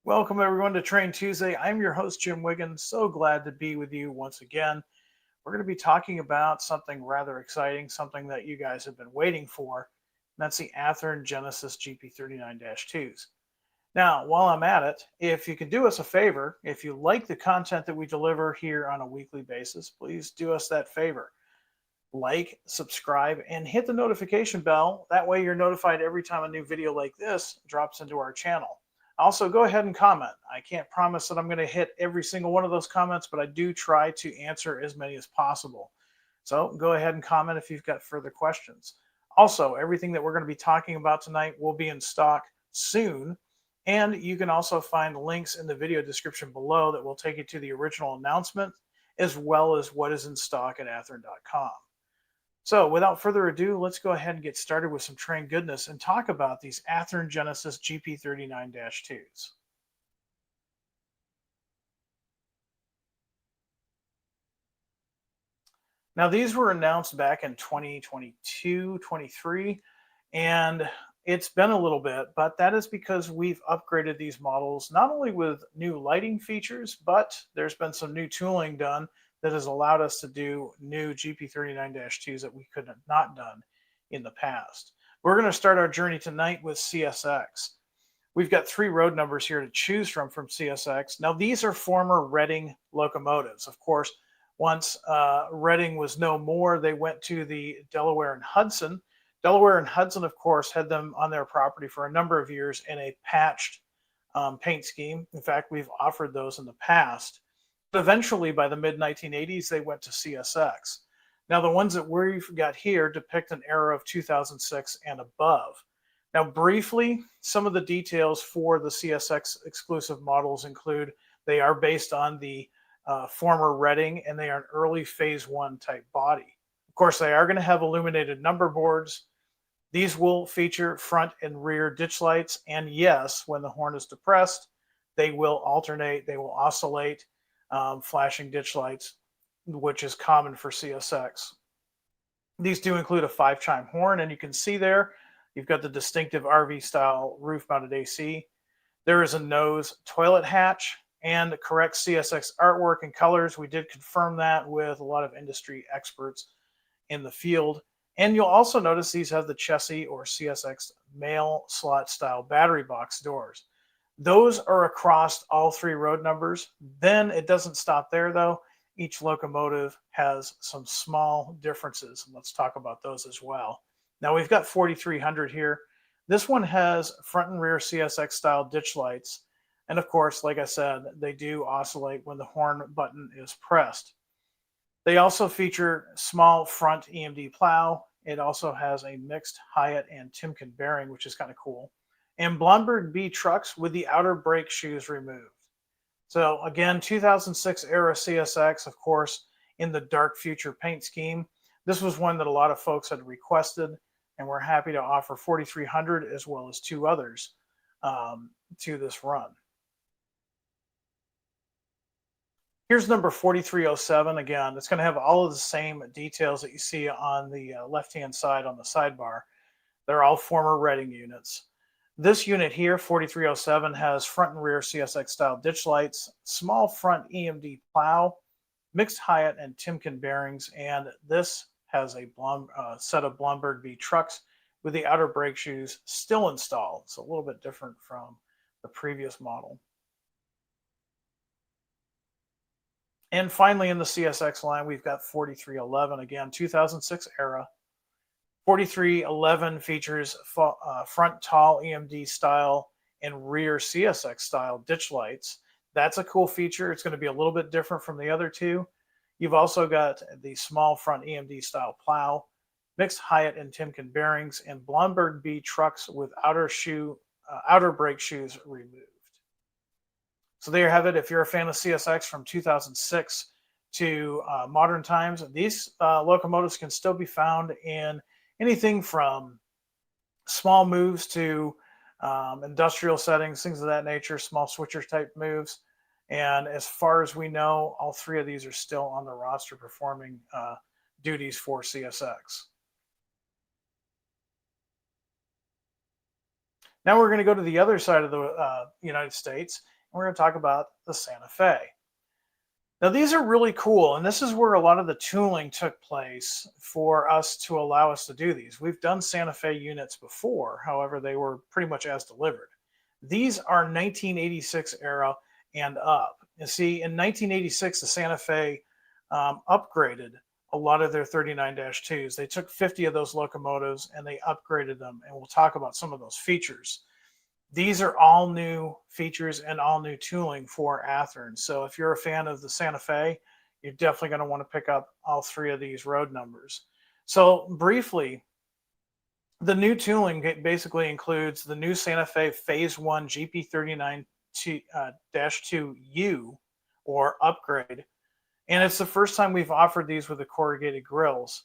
Welcome everyone to Train Tuesday. I'm your host, Jim Wiggins. So glad to be with you once again. We're going to be talking about something rather exciting, something that you guys have been waiting for, and that's the Athearn Genesis GP39-2s. Now, while I'm at it, if you could do us a favor, if you like the content that we deliver here on a weekly basis, please do us that favor. Like, subscribe, and hit the notification bell. That way you're notified every time a new video like this drops into our channel. Also, go ahead and comment. I can't promise that I'm going to hit every single one of those comments, but I do try to answer as many as possible. So go ahead and comment if you've got further questions. Also, everything that we're going to be talking about tonight will be in stock soon. And you can also find links in the video description below that will take you to the original announcement, as well as what is in stock at athearn.com. So without further ado, let's go ahead and get started with some train goodness and talk about these Athearn Genesis GP39-2s. Now these were announced back in 2022, 23, and it's been a little bit, but that is because we've upgraded these models not only with new lighting features, but there's been some new tooling done that has allowed us to do new GP39-2s that we could have not done in the past. We're going to start our journey tonight with CSX. We've got 3 road numbers here to choose from CSX. Now, these are former Reading locomotives. Of course, once Reading was no more, they went to the Delaware and Hudson. Delaware and Hudson, of course, had them on their property for a number of years in a patched paint scheme. In fact, we've offered those in the past. But eventually, by the mid-1980s, they went to CSX. Now, the ones that we've got here depict an era of 2006 and above. Now, briefly, some of the details for the CSX exclusive models include they are based on the former Reading, and they are an early Phase 1 type body. Of course, they are going to have illuminated number boards. These will feature front and rear ditch lights, and yes, when the horn is depressed, they will alternate, they will oscillate, flashing ditch lights, which is common for CSX. These do include a 5-chime horn, and you can see there, you've got the distinctive RV-style roof-mounted AC. There is a nose toilet hatch and correct CSX artwork and colors. We did confirm that with a lot of industry experts in the field. And you'll also notice these have the chassis or CSX mail slot style battery box doors. Those are across all 3 road numbers. Then it doesn't stop there though. Each locomotive has some small differences, and let's talk about those as well. Now we've got 4300 here. This one has front and rear CSX style ditch lights. And of course, like I said, they do oscillate when the horn button is pressed. They also feature small front EMD plow. It also has a mixed Hyatt and Timken bearing, which is kind of cool. And Blomberg B trucks with the outer brake shoes removed. So again, 2006 era CSX, of course, in the dark future paint scheme. This was one that a lot of folks had requested, and we're happy to offer 4300 as well as 2 others to this run. Here's number 4307. Again, it's going to have all of the same details that you see on the left-hand side on the sidebar. They're all former Reading units. This unit here, 4307, has front and rear CSX style ditch lights, small front EMD plow, mixed Hyatt and Timken bearings, and this has a set of Blomberg B trucks with the outer brake shoes still installed. It's a little bit different from the previous model. And finally, in the CSX line, we've got 4311, again, 2006 era. 4311 features front tall EMD style and rear CSX style ditch lights. That's a cool feature. It's going to be a little bit different from the other 2. You've also got the small front EMD style plow, mixed Hyatt and Timken bearings, and Blomberg B trucks with outer brake shoes removed. So there you have it. If you're a fan of CSX from 2006 to modern times, these locomotives can still be found in anything from small moves to industrial settings, things of that nature, small switcher type moves. And as far as we know, all 3 of these are still on the roster performing duties for CSX. Now we're going to go to the other side of the United States, and we're going to talk about the Santa Fe. Now these are really cool, and this is where a lot of the tooling took place for us to allow us to do these. We've done Santa Fe units before, however, they were pretty much as delivered. These are 1986 era and up. You see, in 1986, the Santa Fe upgraded a lot of their 39-2s. They took 50 of those locomotives and they upgraded them, and we'll talk about some of those features. These are all new features and all new tooling for Athearn. So if you're a fan of the Santa Fe, you're definitely going to want to pick up all three of these road numbers. So briefly, the new tooling basically includes the new Santa Fe Phase 1 GP39-2 or upgrade. And it's the first time we've offered these with the corrugated grills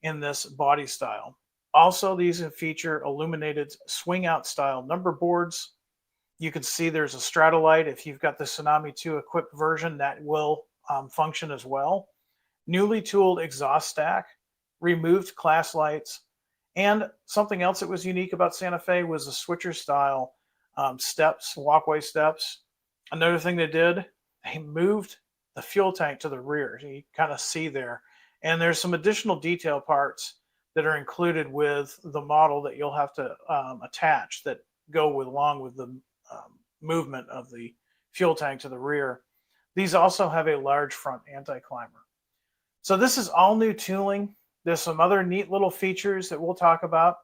in this body style. Also, these feature illuminated swing out style number boards. You can see there's a Stratolite. If you've got the Tsunami 2 equipped version, that will function as well. Newly tooled exhaust stack, removed class lights, and something else that was unique about Santa Fe was the switcher style steps, walkway steps. Another thing they did, they moved the fuel tank to the rear. You kind of see there. And there's some additional detail parts that are included with the model that you'll have to attach that go along with the movement of the fuel tank to the rear. These also have a large front anti-climber. So this is all new tooling. There's some other neat little features that we'll talk about.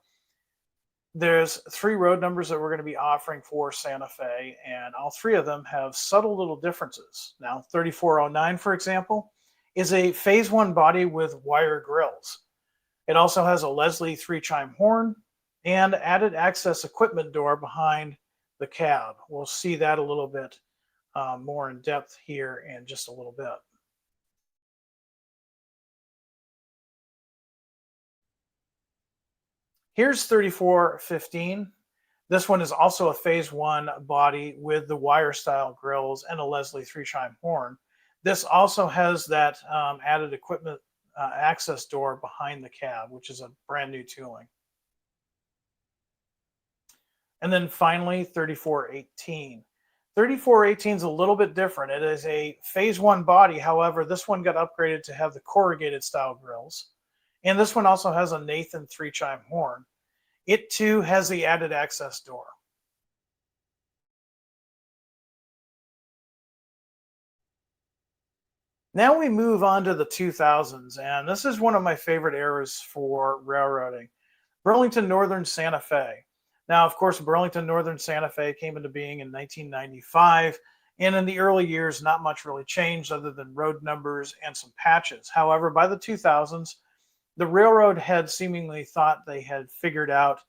There's 3 road numbers that we're going to be offering for Santa Fe, and all 3 of them have subtle little differences. Now, 3409, for example, is a Phase 1 body with wire grills. It also has a Leslie 3-chime horn and added access equipment door behind the cab. We'll see that a little bit more in depth here in just a little bit. Here's 3415. This one is also a Phase 1 body with the wire style grills and a Leslie 3-chime horn. This also has that added equipment access door behind the cab, which is a brand new tooling. And then finally, 3418. 3418 is a little bit different. It is a Phase 1 body. However, this one got upgraded to have the corrugated style grills. And this one also has a Nathan 3-chime horn. It too has the added access door. Now we move on to the 2000s, and this is one of my favorite eras for railroading. Burlington Northern Santa Fe. Now, of course, Burlington Northern Santa Fe came into being in 1995, and in the early years, not much really changed other than road numbers and some patches. However, by the 2000s, the railroad had seemingly thought they had figured out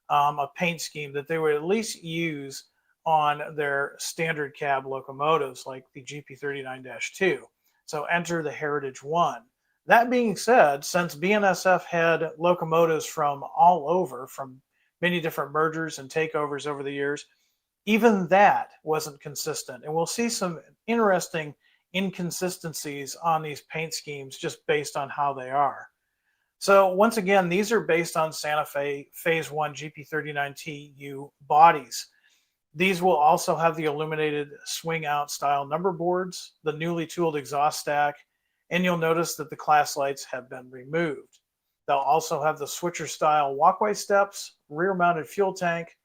a paint scheme that they would at least use on their standard cab locomotives like the GP39-2. So enter the Heritage 1. That being said, since BNSF had locomotives from all over, from many different mergers and takeovers over the years, even that wasn't consistent. And we'll see some interesting inconsistencies on these paint schemes just based on how they are. So once again, these are based on Santa Fe Phase 1 GP39-TU bodies. These will also have the illuminated swing out style number boards, the newly tooled exhaust stack, and you'll notice that the class lights have been removed. They'll also have the switcher style walkway steps, rear mounted fuel tank.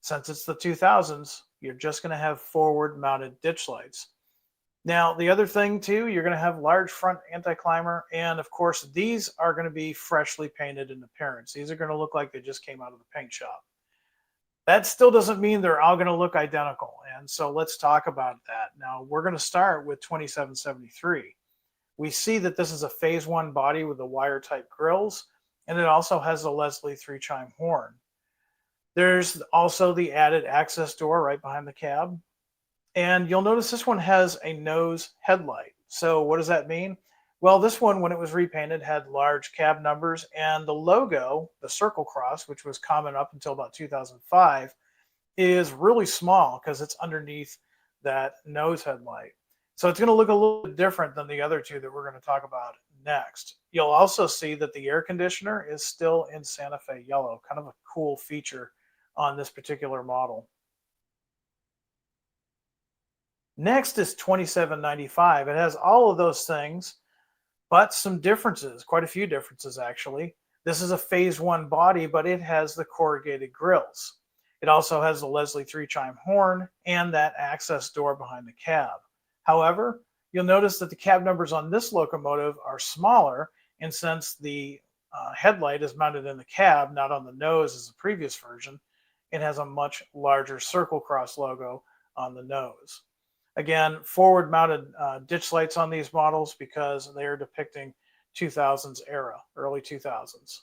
Since it's the 2000s, you're just going to have forward mounted ditch lights. Now, the other thing too, you're going to have large front anti-climber, and of course, these are going to be freshly painted in appearance. These are going to look like they just came out of the paint shop. That still doesn't mean they're all going to look identical, and so let's talk about that. Now, we're going to start with 2773. We see that this is a Phase 1 body with the wire-type grills, and it also has a Leslie 3-chime horn. There's also the added access door right behind the cab. And you'll notice this one has a nose headlight. So what does that mean? Well, this one, when it was repainted, had large cab numbers, and the logo, the circle cross, which was common up until about 2005, is really small because it's underneath that nose headlight. So it's going to look a little bit different than the other two that we're going to talk about next. You'll also see that the air conditioner is still in Santa Fe yellow, kind of a cool feature on this particular model. Next is 2795. It has all of those things, but some differences, quite a few differences actually. This is a phase one body, but it has the corrugated grills. It also has the Leslie three-chime horn and that access door behind the cab. However, you'll notice that the cab numbers on this locomotive are smaller, and since the headlight is mounted in the cab, not on the nose as the previous version, it has a much larger circle cross logo on the nose. Again, forward mounted ditch lights on these models because they are depicting 2000s era, early 2000s.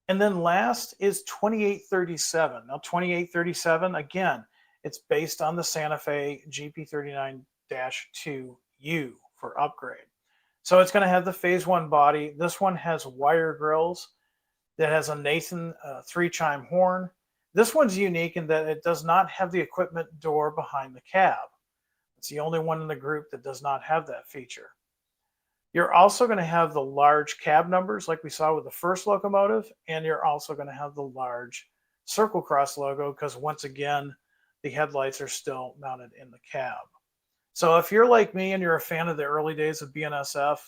And then last is 2837. Now 2837, again, it's based on the Santa Fe GP39-2U for upgrade. So it's going to have the phase one body. This one has wire grills that has a Nathan three-chime horn. This one's unique in that it does not have the equipment door behind the cab. It's the only one in the group that does not have that feature. You're also going to have the large cab numbers like we saw with the first locomotive, and you're also going to have the large circle cross logo because once again, the headlights are still mounted in the cab. So if you're like me and you're a fan of the early days of BNSF,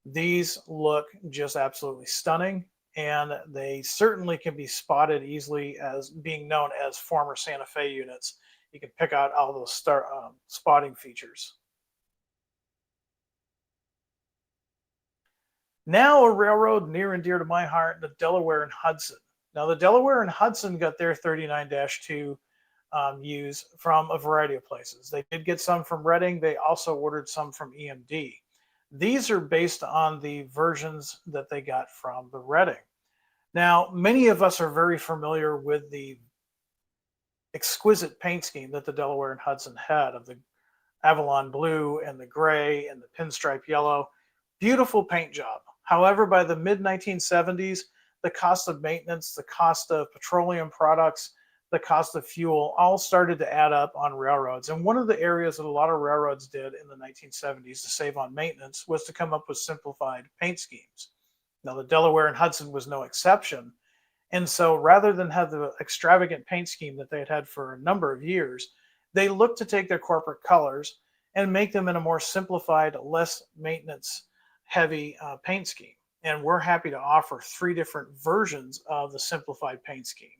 these look just absolutely stunning, and they certainly can be spotted easily as being known as former Santa Fe units. You can pick out all those spotting features. Now a railroad near and dear to my heart, the Delaware and Hudson. Now the Delaware and Hudson got their 39-2 U's from a variety of places. They did get some from Reading. They also ordered some from EMD. These are based on the versions that they got from the Reading. Now, many of us are very familiar with the exquisite paint scheme that the Delaware and Hudson had of the Avalon blue and the gray and the pinstripe yellow. Beautiful paint job. However, by the mid-1970s, the cost of maintenance, the cost of petroleum products, the cost of fuel all started to add up on railroads. And one of the areas that a lot of railroads did in the 1970s to save on maintenance was to come up with simplified paint schemes. Now, the Delaware and Hudson was no exception. And so rather than have the extravagant paint scheme that they had had for a number of years, they looked to take their corporate colors and make them in a more simplified, less maintenance heavy paint scheme. And we're happy to offer 3 different versions of the simplified paint scheme.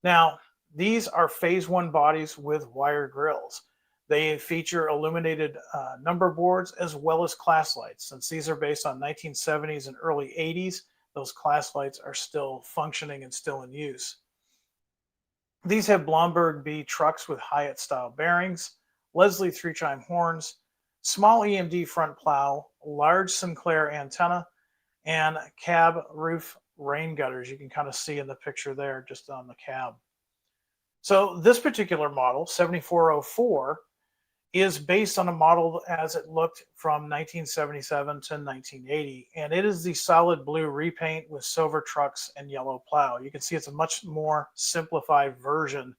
Now, these are phase one bodies with wire grills. They feature illuminated number boards as well as class lights. Since these are based on 1970s and early 80s, those class lights are still functioning and still in use. These have Blomberg B trucks with Hyatt style bearings, Leslie three-chime horns, small EMD front plow, large Sinclair antenna, and cab roof rain gutters. You can kind of see in the picture there just on the cab. So this particular model, 7404, is based on a model as it looked from 1977 to 1980, and it is the solid blue repaint with silver trucks and yellow plow. You can see it's a much more simplified version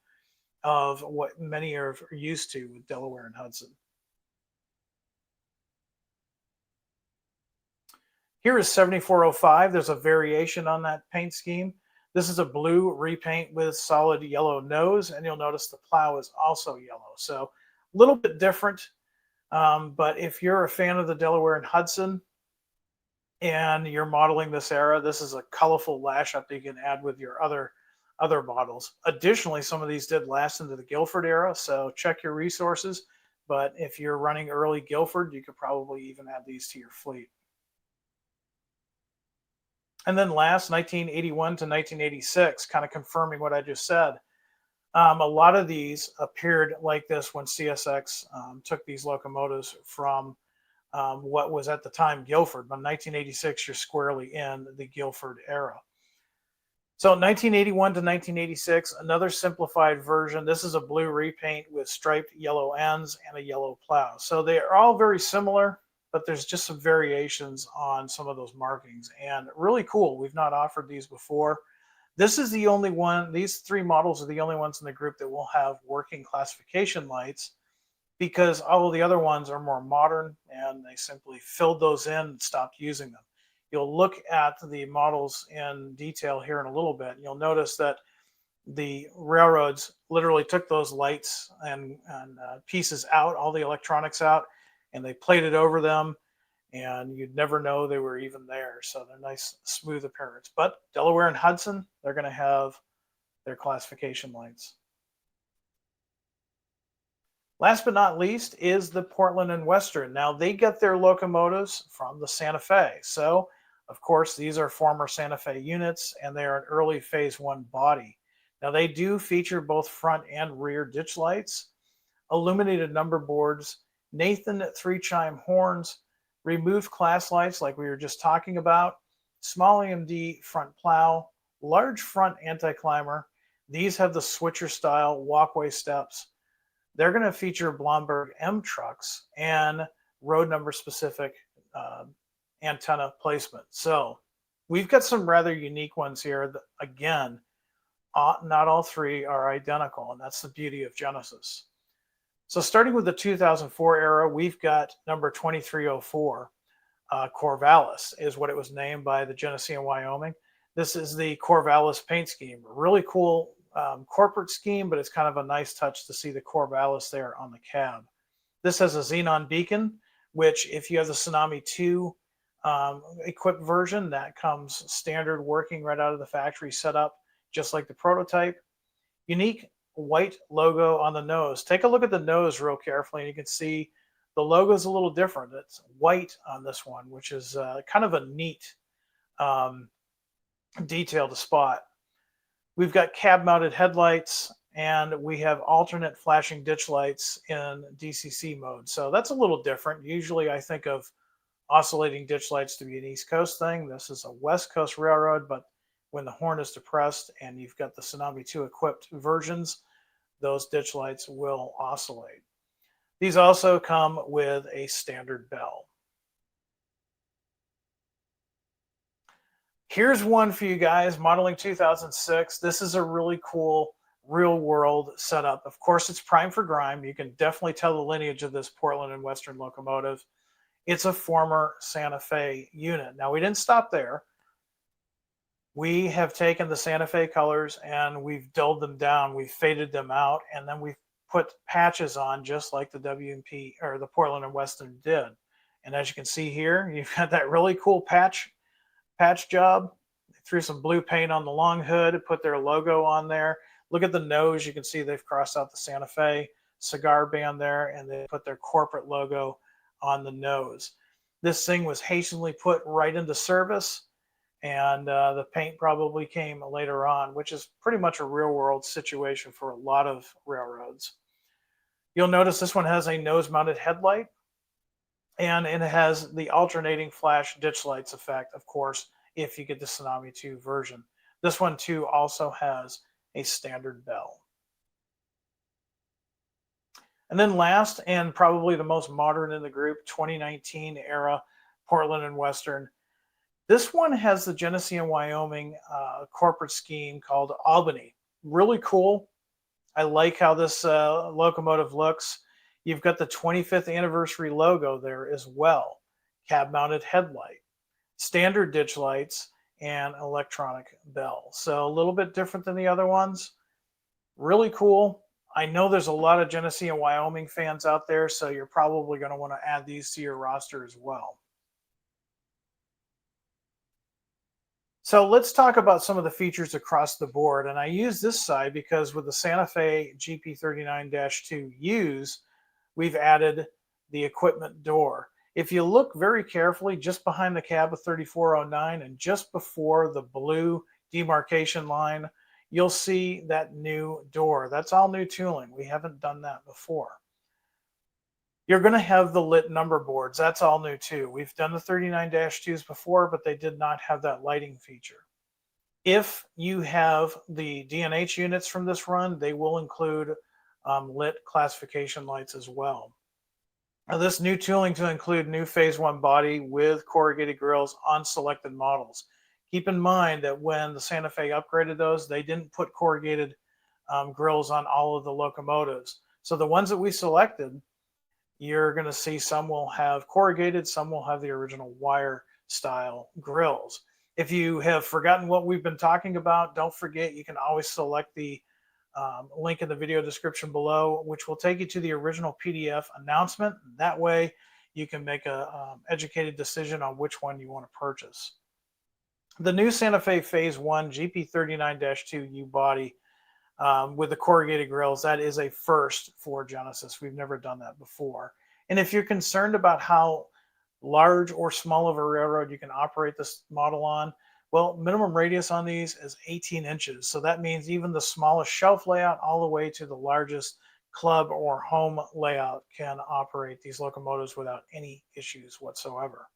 of what many are used to with Delaware and Hudson. Here is 7405. There's a variation on that paint scheme. This is a blue repaint with solid yellow nose, and you'll notice the plow is also yellow. So a little bit different, but if you're a fan of the Delaware and Hudson and you're modeling this era, this is a colorful lash up that you can add with your other models. Additionally, some of these did last into the Guilford era, so check your resources. But if you're running early Guilford, you could probably even add these to your fleet. And then last, 1981 to 1986, kind of confirming what I just said. A lot of these appeared like this when CSX took these locomotives from what was at the time Guilford. By 1986, you're squarely in the Guilford era. So 1981 to 1986, another simplified version. This is a blue repaint with striped yellow ends and a yellow plow. So they are all very similar, but there's just some variations on some of those markings, and really cool. We've not offered these before. This is the only one, these 3 models are the only ones in the group that will have working classification lights, because all of the other ones are more modern and they simply filled those in and stopped using them. you'll look at the models in detail here in a little bit. You'll notice that the railroads literally took those lights and pieces out, all the electronics out, and they plated over them, and you'd never know they were even there. So they're nice, smooth appearance. But Delaware and Hudson, they're going to have their classification lights. Last but not least is the Portland and Western. Now, they get their locomotives from the Santa Fe. So, of course, these are former Santa Fe units, and they are an early Phase 1 body. Now, they do feature both front and rear ditch lights, illuminated number boards, Nathan 3-chime horns, removed class lights like we were just talking about, small EMD front plow, large front anti-climber. These have the switcher style walkway steps. They're going to feature Blomberg M trucks and road number specific antenna placement. So we've got some rather unique ones here. That, again, not all three are identical, and that's the beauty of Genesis. So starting with the 2004 era, we've got number 2304. Corvallis is what it was named by the Genesee and Wyoming. This is the Corvallis paint scheme. Really cool corporate scheme, but it's kind of a nice touch to see the Corvallis there on the cab. This has a xenon beacon, which if you have the Tsunami 2 equipped version, that comes standard working right out of the factory set up, just like the prototype. Unique white logo on the nose. Take a look at the nose real carefully, and you can see the logo is a little different. It's white on this one, which is kind of a neat detail to spot. We've got cab-mounted headlights, and we have alternate flashing ditch lights in DCC mode. So that's a little different. Usually I think of oscillating ditch lights to be an East Coast thing. This is a West Coast railroad, but when the horn is depressed and you've got the Tsunami 2 equipped versions, those ditch lights will oscillate. These also come with a standard bell. Here's one for you guys, modeling 2006. This is a really cool real world setup. Of course, it's prime for grime. You can definitely tell the lineage of this Portland and Western locomotive. It's a former Santa Fe unit. Now, we didn't stop there. We have taken the Santa Fe colors and we've dulled them down. We've faded them out, and then we've put patches on just like the WMP or the Portland and Western did. And as you can see here, you've got that really cool patch job. They threw some blue paint on the long hood, put their logo on there. Look at the nose. You can see they've crossed out the Santa Fe cigar band there, and they put their corporate logo on the nose. This thing was hastily put right into service, and the paint probably came later on, which is pretty much a real world situation for a lot of railroads. You'll notice this one has a nose mounted headlight, and it has the alternating flash ditch lights effect, of course, if you get the Tsunami 2 version. This one too also has a standard bell. And then last, and probably the most modern in the group, 2019 era Portland and Western. This one has the Genesee and Wyoming corporate scheme called Albany. Really cool. I like how this locomotive looks. You've got the 25th anniversary logo there as well. Cab-mounted headlight, standard ditch lights, and electronic bell. So a little bit different than the other ones. Really cool. I know there's a lot of Genesee and Wyoming fans out there, so you're probably going to want to add these to your roster as well. So let's talk about some of the features across the board. And I use this side because with the Santa Fe GP39-2 U's, we've added the equipment door. If you look very carefully, just behind the cab of 3409 and just before the blue demarcation line, you'll see that new door. That's all new tooling. We haven't done that before. You're going to have the lit number boards. That's all new too. We've done the 39-2s before, but they did not have that lighting feature. If you have the DNH units from this run, they will include lit classification lights as well. Now, this new tooling to include new Phase 1 body with corrugated grills on selected models. Keep in mind that when the Santa Fe upgraded those, they didn't put corrugated grills on all of the locomotives. So the ones that we selected, you're going to see some will have corrugated, some will have the original wire style grills. If you have forgotten what we've been talking about, don't forget you can always select the link in the video description below, which will take you to the original PDF announcement. That way you can make a educated decision on which one you want to purchase. The new Santa Fe Phase 1 GP39-2 U-body with the corrugated grills, that is a first for Genesis. We've never done that before. And if you're concerned about how large or small of a railroad you can operate this model on, well, minimum radius on these is 18 inches. So that means even the smallest shelf layout all the way to the largest club or home layout can operate these locomotives without any issues whatsoever.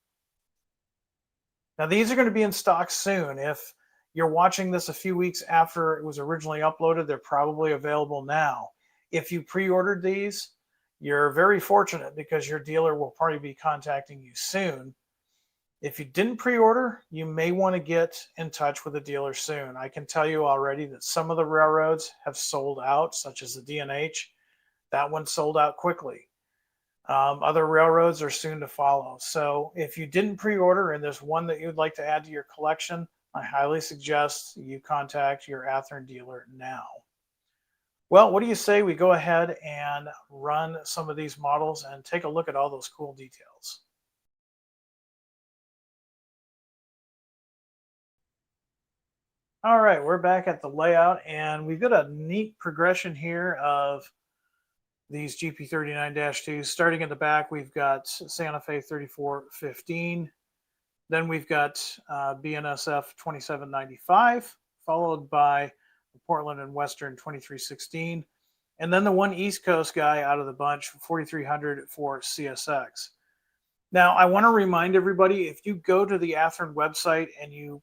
Now, these are going to be in stock soon. If you're watching this a few weeks after it was originally uploaded, they're probably available now. If you pre-ordered these, you're very fortunate because your dealer will probably be contacting you soon. If you didn't pre-order, you may want to get in touch with the dealer soon. I can tell you already that some of the railroads have sold out, such as the D&H. That one sold out quickly. Other railroads are soon to follow. So if you didn't pre-order and there's one that you'd like to add to your collection, I highly suggest you contact your Athearn dealer now. Well, what do you say we go ahead and run some of these models and take a look at all those cool details? All right, we're back at the layout, and we've got a neat progression here of these GP39-2s. Starting in the back, we've got Santa Fe 3415. Then we've got BNSF 2795, followed by Portland and Western 2316. And then the one East Coast guy out of the bunch, 4300 for CSX. Now, I want to remind everybody, if you go to the Athearn website and you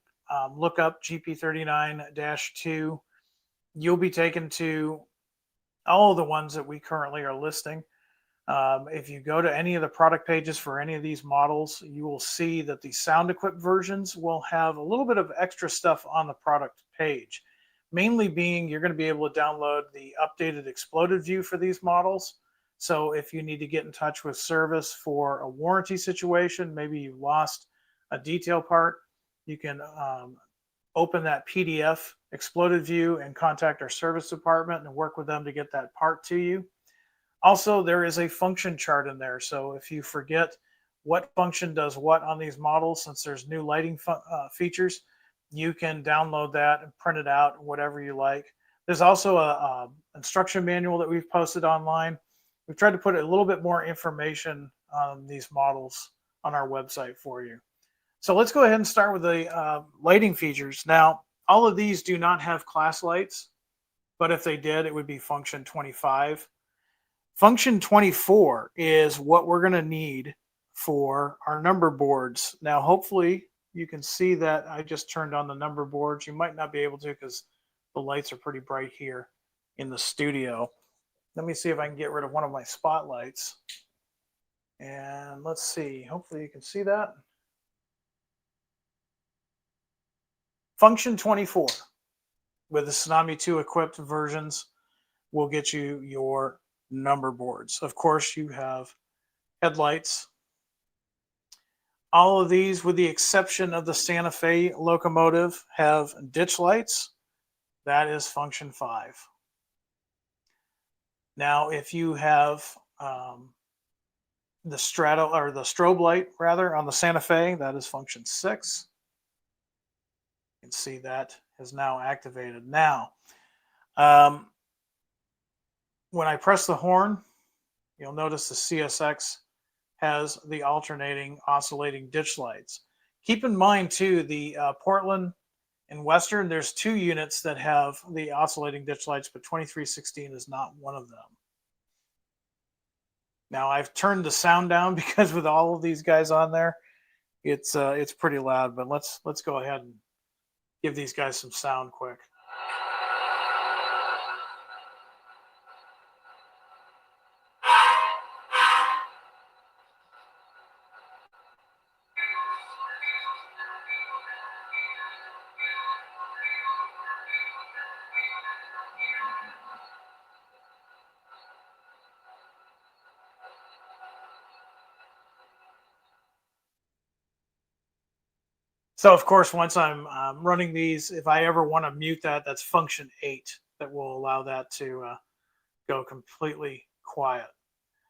look up GP39-2, you'll be taken to all of the ones that we currently are listing. If you go to any of the product pages for any of these models, you will see that the sound equipped versions will have a little bit of extra stuff on the product page. Mainly being you're going to be able to download the updated exploded view for these models. So if you need to get in touch with service for a warranty situation, maybe you lost a detail part, you can open that PDF exploded view and contact our service department and work with them to get that part to you. Also, there is a function chart in there. So if you forget what function does what on these models, since there's new lighting features, you can download that and print it out, whatever you like. There's also a instruction manual that we've posted online. We've tried to put a little bit more information on these models on our website for you. So let's go ahead and start with the lighting features. Now, all of these do not have class lights, but if they did, it would be function 25. Function 24 is what we're going to need for our number boards. Now, hopefully you can see that I just turned on the number boards. You might not be able to because the lights are pretty bright here in the studio. Let me see if I can get rid of one of my spotlights. And let's see, hopefully you can see that. Function 24 with the Tsunami 2 equipped versions will get you your number boards. Of course, you have headlights. All of these, with the exception of the Santa Fe locomotive, have ditch lights. That is function 5. Now, if you have the strato or the strobe light rather on the Santa Fe, that is function 6. You can see that is now activated. Now, when I press the horn, you'll notice the CSX has the alternating oscillating ditch lights. Keep in mind too, the Portland and Western, there's 2 units that have the oscillating ditch lights, but 2316 is not one of them. Now I've turned the sound down because with all of these guys on there, it's pretty loud, but let's go ahead and give these guys some sound quick. So of course, once I'm running these, if I ever want to mute that, that's function 8 that will allow that to go completely quiet.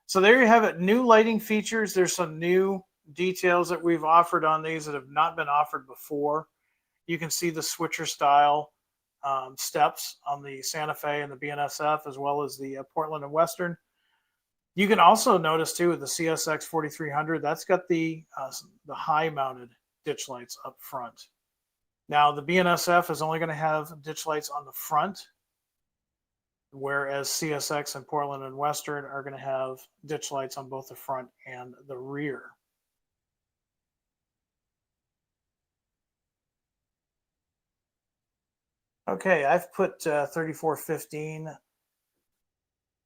So there you have it, new lighting features. There's some new details that we've offered on these that have not been offered before. You can see the switcher style steps on the Santa Fe and the BNSF, as well as the Portland and Western. You can also notice too with the CSX 4300, that's got the high mounted ditch lights up front. Now the BNSF is only going to have ditch lights on the front, whereas CSX and Portland and Western are going to have ditch lights on both the front and the rear. Okay, I've put 3415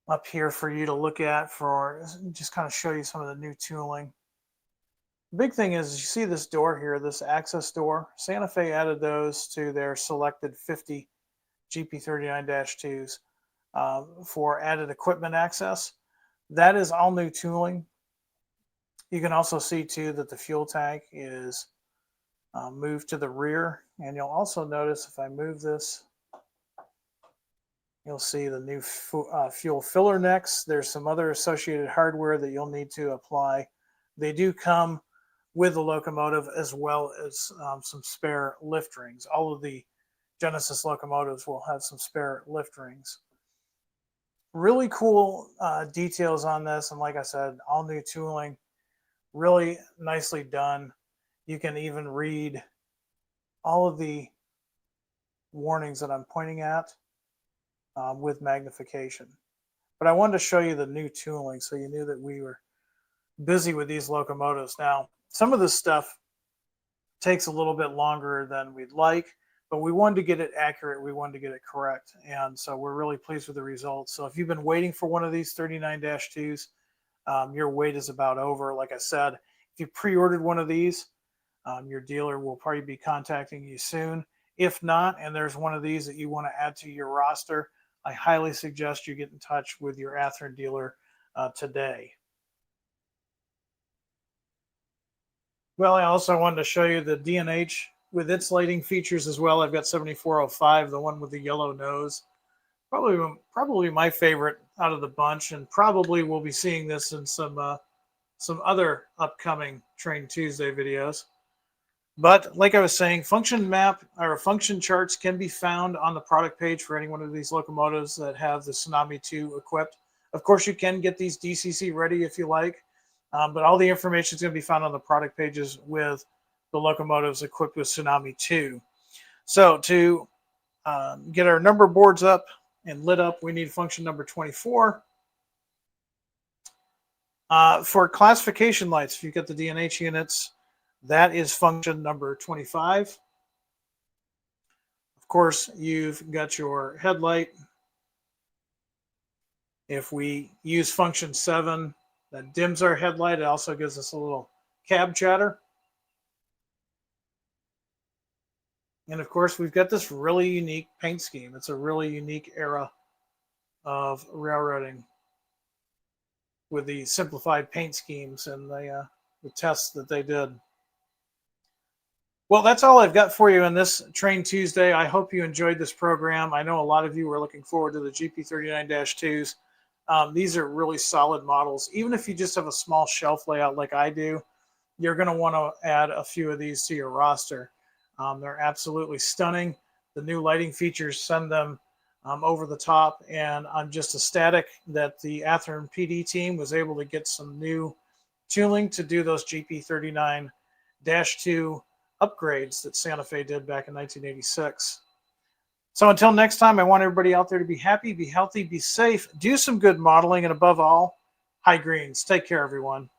up here for you to look at for just kind of show you some of the new tooling. The big thing is you see this door here, this access door. Santa Fe added those to their selected 50 GP39-2s for added equipment access. That is all new tooling. You can also see too that the fuel tank is moved to the rear, and you'll also notice if I move this, you'll see the new fuel filler necks. There's some other associated hardware that you'll need to apply. They do come with the locomotive as well as some spare lift rings. All of the Genesis locomotives will have some spare lift rings. Really cool details on this, and like I said, all new tooling, really nicely done. You can even read all of the warnings that I'm pointing at with magnification. But I wanted to show you the new tooling so you knew that we were busy with these locomotives. Now, some of this stuff takes a little bit longer than we'd like, but we wanted to get it accurate. We wanted to get it correct. And so we're really pleased with the results. So if you've been waiting for one of these 39-2s, your wait is about over. Like I said, if you pre-ordered one of these, your dealer will probably be contacting you soon. If not, and there's one of these that you want to add to your roster, I highly suggest you get in touch with your Athearn dealer today. Well, I also wanted to show you the D&H with its lighting features as well. I've got 7405, the one with the yellow nose. Probably my favorite out of the bunch, and probably we'll be seeing this in some other upcoming Train Tuesday videos. But like I was saying, function map or function charts can be found on the product page for any one of these locomotives that have the Tsunami 2 equipped. Of course, you can get these DCC ready if you like, but all the information is going to be found on the product pages with the locomotives equipped with Tsunami 2. So to get our number boards up and lit up, we need function number 24. For classification lights, if you've got the D&H units, that is function number 25. Of course, you've got your headlight. If we use function 7, that dims our headlight. It also gives us a little cab chatter. And of course, we've got this really unique paint scheme. It's a really unique era of railroading with the simplified paint schemes and the tests that they did. Well, that's all I've got for you on this Train Tuesday. I hope you enjoyed this program. I know a lot of you were looking forward to the GP39-2s. These are really solid models. Even if you just have a small shelf layout like I do, you're going to want to add a few of these to your roster. They're absolutely stunning. The new lighting features send them over the top, and I'm just ecstatic that the Athearn PD team was able to get some new tooling to do those GP39-2 upgrades that Santa Fe did back in 1986. So until next time, I want everybody out there to be happy, be healthy, be safe, do some good modeling, and above all, high greens. Take care, everyone.